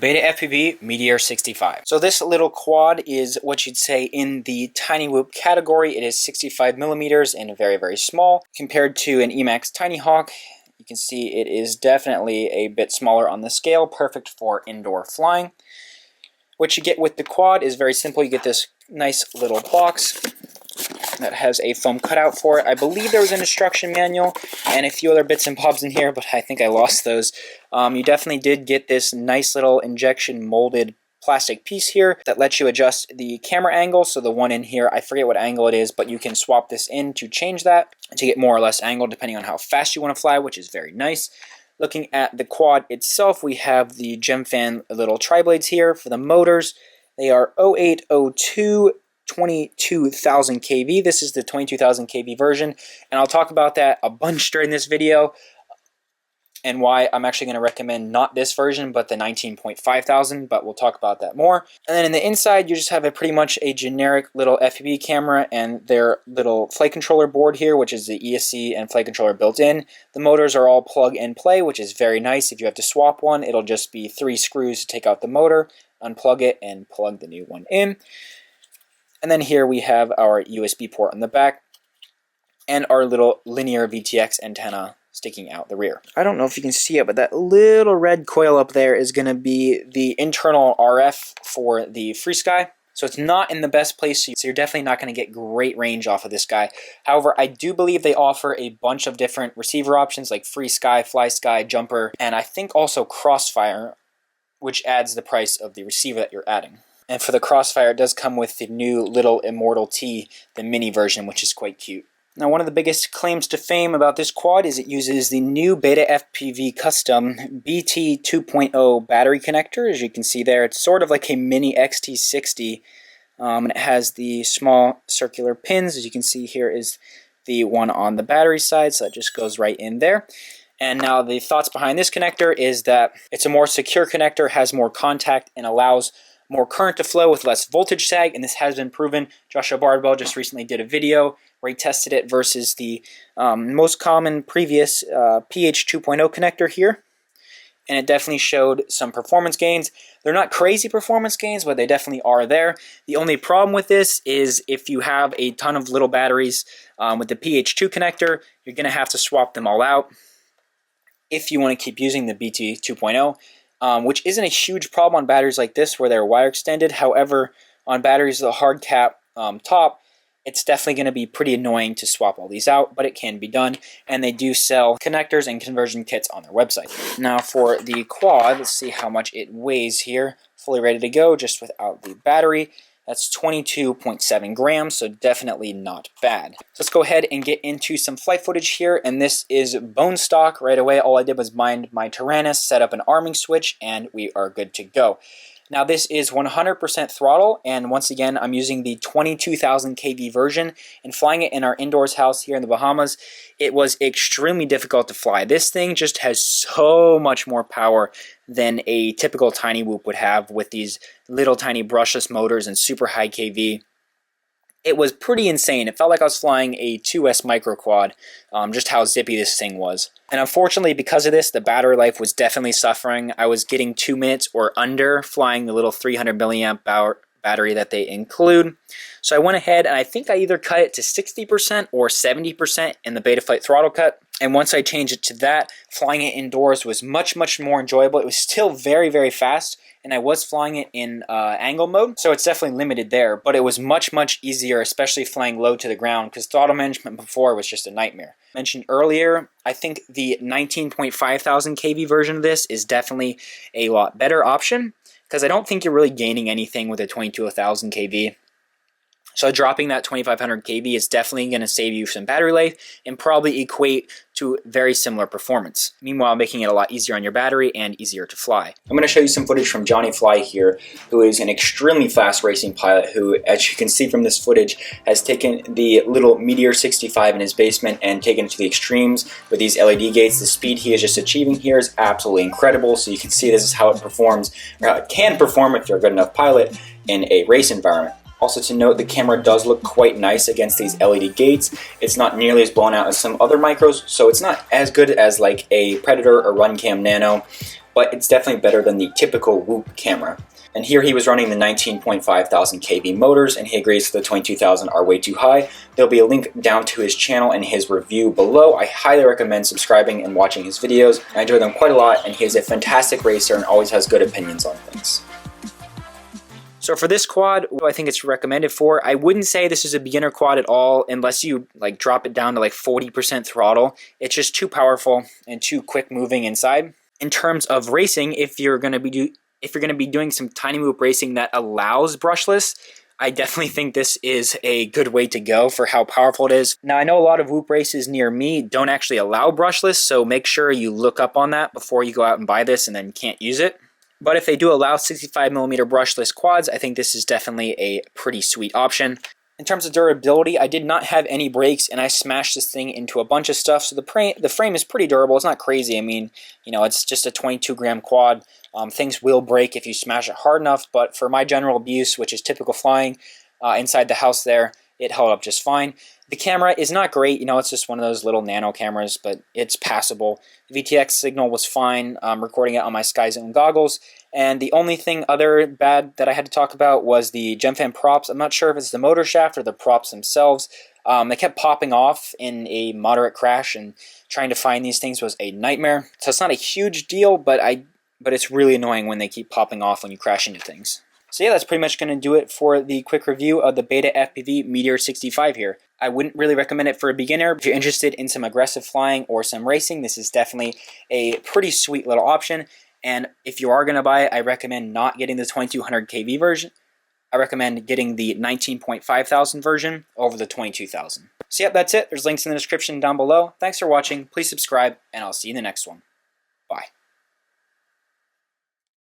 BetaFPV Metor65. So this little quad is what you'd say in the tiny whoop category. It is 65 millimeters and very, very small. Compared to an Emax Tiny Hawk, you can see it is definitely a bit smaller on the scale, perfect for indoor flying. What you get with the quad is very simple. You get this nice little box that has a foam cutout for it. I believe there was an instruction manual and a few other bits and bobs in here, but I think I lost those. You definitely did get this nice little injection molded plastic piece here that lets you adjust the camera angle. So the one in here, I forget what angle it is, but you can swap this in to change that to get more or less angle depending on how fast you want to fly, which is very nice. Looking at the quad itself, we have the GemFan little tri-blades here for the motors. They are 0802 22,000 kV. This is the 22,000 kV version, and I'll talk about that a bunch during this video and why I'm actually going to recommend not this version but the 19.5 thousand, but we'll talk about that more. And then in the inside you just have a pretty much a generic little FPV camera and their little flight controller board here, which is the ESC and flight controller built in. The motors are all plug and play, which is very nice. If you have to swap one, it'll just be 3 screws to take out the motor, unplug it, and plug the new one in. And then here we have our USB port on the back and our little linear VTX antenna sticking out the rear. I don't know if you can see it, but that little red coil up there is going to be the internal RF for the FreeSky. So it's not in the best place, so you're definitely not going to get great range off of this guy. However, I do believe they offer a bunch of different receiver options like FreeSky, FlySky, Jumper, and I think also Crossfire, which adds the price of the receiver that you're adding. And for the Crossfire, it does come with the new little Immortal T, the mini version, which is quite cute. Now, one of the biggest claims to fame about this quad is it uses the new BetaFPV custom BT 2.0 battery connector. As you can see there, it's sort of like a mini XT60, and it has the small circular pins. As you can see here is the one on the battery side, so that just goes right in there. And now the thoughts behind this connector is that it's a more secure connector, has more contact, and allows more current to flow with less voltage sag, and this has been proven. Joshua Bardwell just recently did a video where he tested it versus the most common previous PH 2.0 connector here, and it definitely showed some performance gains. They're not crazy performance gains, but they definitely are there. The only problem with this is if you have a ton of little batteries with the PH2 connector, you're going to have to swap them all out if you want to keep using the BT 2.0. Which isn't a huge problem on batteries like this where they're wire extended. However, on batteries with a hard cap top, it's definitely going to be pretty annoying to swap all these out, but it can be done, and they do sell connectors and conversion kits on their website. Now for the quad, let's see how much it weighs here. Fully ready to go, just without the battery. That's 22.7 grams, so definitely not bad. So let's go ahead and get into some flight footage here, and this is bone stock right away. All I did was bind my Tyrannus, set up an arming switch, and we are good to go. Now this is 100% throttle, and once again, I'm using the 22,000 kV version and flying it in our indoors house here in the Bahamas. It was extremely difficult to fly. This thing just has so much more power than a typical tiny whoop would have with these little tiny brushless motors and super high kV. It was pretty insane. It felt like I was flying a 2S micro quad, just how zippy this thing was. And unfortunately, because of this, the battery life was definitely suffering. I was getting 2 minutes or under flying the little 300 milliamp battery that they include. So I went ahead and I think I either cut it to 60% or 70% in the Betaflight throttle cut. And once I changed it to that, flying it indoors was much, much more enjoyable. It was still very, very fast, and I was flying it in angle mode, so it's definitely limited there, but it was much, much easier, especially flying low to the ground, because throttle management before was just a nightmare. Mentioned earlier, I think the 19.5 thousand kV version of this is definitely a lot better option, because I don't think you're really gaining anything with a 22,000 kV. So dropping that 2,500 kV is definitely going to save you some battery life and probably equate to very similar performance. Meanwhile, making it a lot easier on your battery and easier to fly. I'm going to show you some footage from Johnny Fly here, who is an extremely fast racing pilot who, as you can see from this footage, has taken the little Metor65 in his basement and taken it to the extremes with these LED gates. The speed he is just achieving here is absolutely incredible. So you can see this is how it performs, or how it can perform if you're a good enough pilot in a race environment. Also to note, the camera does look quite nice against these LED gates. It's not nearly as blown out as some other micros, so it's not as good as like a Predator or RunCam Nano, but it's definitely better than the typical Whoop camera. And here he was running the 19.5 thousand kV motors, and he agrees the 22,000 are way too high. There'll be a link down to his channel and his review below. I highly recommend subscribing and watching his videos. I enjoy them quite a lot, and he is a fantastic racer and always has good opinions on things. So for this quad, what I think it's recommended for, I wouldn't say this is a beginner quad at all unless you like drop it down to like 40% throttle. It's just too powerful and too quick moving inside. In terms of racing, if you're going to be doing some tiny whoop racing that allows brushless, I definitely think this is a good way to go for how powerful it is. Now, I know a lot of whoop races near me don't actually allow brushless, so make sure you look up on that before you go out and buy this and then can't use it. But if they do allow 65mm brushless quads, I think this is definitely a pretty sweet option. In terms of durability, I did not have any brakes, and I smashed this thing into a bunch of stuff, so the frame is pretty durable. It's not crazy. I mean, you know, it's just a 22-gram quad. Things will break if you smash it hard enough, but for my general abuse, which is typical flying inside the house there, it held up just fine. The camera is not great, you know, it's just one of those little nano cameras, but it's passable. The VTX signal was fine, recording it on my SkyZone goggles, and the only thing other bad that I had to talk about was the GemFan props. I'm not sure if it's the motor shaft or the props themselves. They kept popping off in a moderate crash, and trying to find these things was a nightmare. So it's not a huge deal, but it's really annoying when they keep popping off when you crash into things. So yeah, that's pretty much going to do it for the quick review of the BetaFPV Metor65 here. I wouldn't really recommend it for a beginner. If you're interested in some aggressive flying or some racing, this is definitely a pretty sweet little option. And if you are going to buy it, I recommend not getting the 2200 kV version. I recommend getting the 19.5 thousand version over the 22,000. So yeah, that's it. There's links in the description down below. Thanks for watching. Please subscribe, and I'll see you in the next one. Bye.